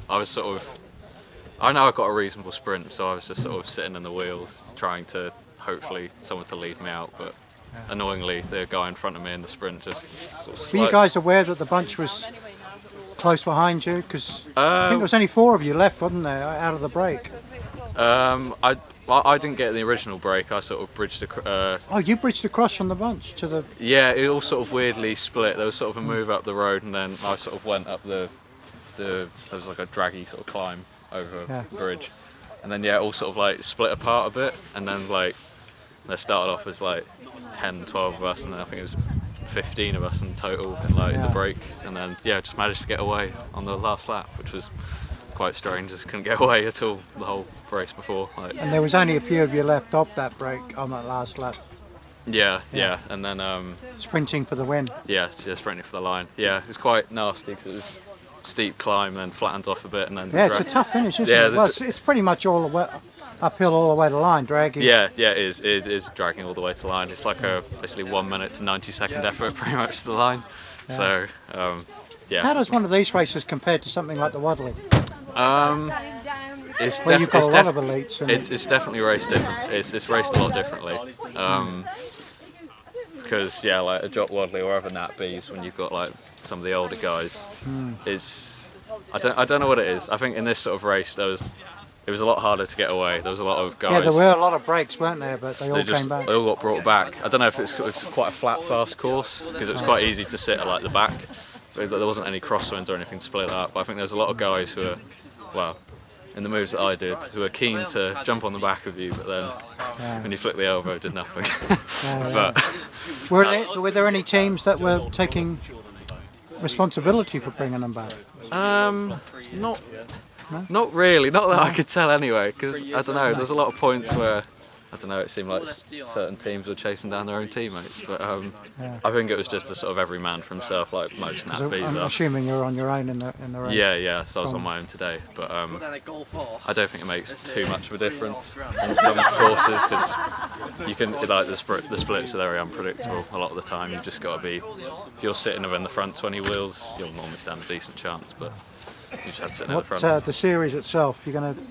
I was sort of, I know I got a reasonable sprint, so I was just sort of sitting in the wheels, trying to hopefully someone to lead me out, but annoyingly the guy in front of me in the sprint just sort of Were you guys aware that the bunch was close behind you? Because I think there was only 4 of you left, wasn't there, out of the break? I didn't get the original break. I sort of bridged across. Oh, you bridged across from the bunch to the... Yeah, it all sort of weirdly split. There was sort of a move up the road, and then I sort of went up there was like a draggy sort of climb over the bridge, and then it all sort of like split apart a bit, and then like they started off as like 10, 12 of us, and then I think it was 15 of us in total in like the break, and then just managed to get away on the last lap, which was quite strange. Just couldn't get away at all the whole race before. And there was only a few of you left off that break on that last lap. Yeah, and then sprinting for the win. Yeah, sprinting for the line. Yeah, it was quite nasty because it was steep climb and then flattens off a bit, and then it's a tough finish, isn't it? Well, it's pretty much all the way uphill all the way to the line, dragging. Yeah, it is dragging all the way to the line. It's like a basically 1 minute to 90-second effort pretty much to the line. So How does one of these races compare to something like the Wadley? It's you've got a lot of elites. It's definitely raced different. It's raced a lot differently. Because like a Jock Wadley or other Nat Bs, when you've got like some of the older guys, I don't know what it is. I think in this sort of race it was a lot harder to get away. There was a lot of guys. Yeah, there were a lot of breaks, weren't there? But they all came back. They all got brought back. I don't know if it's quite a flat, fast course, because it was quite easy to sit at like the back. But there wasn't any crosswinds or anything to split up. But I think there's a lot of guys who are, in the moves that I did, who are keen to jump on the back of you, but then when you flick the elbow, it did nothing. Were there any teams that were taking responsibility for bringing them back? Not really, not that I could tell anyway, because I don't know, there's a lot of points where, I don't know, it seemed like certain teams were chasing down their own teammates, but I think it was just a sort of every man for himself, like most Nat Bs. I'm assuming you're on your own in the race. Yeah, so I was on my own today, but I don't think it makes too much of a difference in some sources, because you can, like the splits are very unpredictable a lot of the time. You've just got to be, if you're sitting in the front 20 wheels, you'll normally stand a decent chance, but you just have to sit in the front. The series itself, you're going to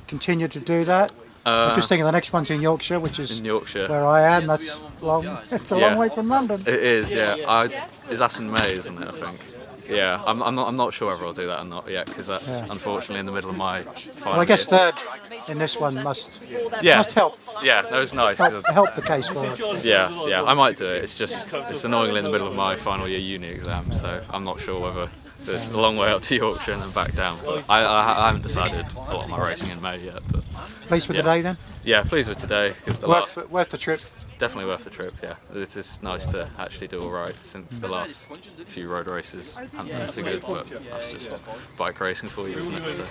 continue to do that? I'm just thinking the next one's in Yorkshire, which is where I am. That's long. It's a long way from London. It is, is that in May, isn't it? I think. Yeah, I'm not sure whether I'll do that or not yet, because that's unfortunately in the middle of my final Well, I guess third in this one must help. Yeah, that was nice. Help the case for it. Yeah, I might do it. It's annoyingly in the middle of my final year uni exam, so I'm not sure whether. There's a long way up to Yorkshire and then back down, but I haven't decided a lot of my racing in May yet. But pleased with today then? Yeah, pleased with today. Worth the trip? Definitely worth the trip, yeah. It is nice to actually do alright, since the last few road races haven't been so good, but that's just bike racing for you, isn't it? So.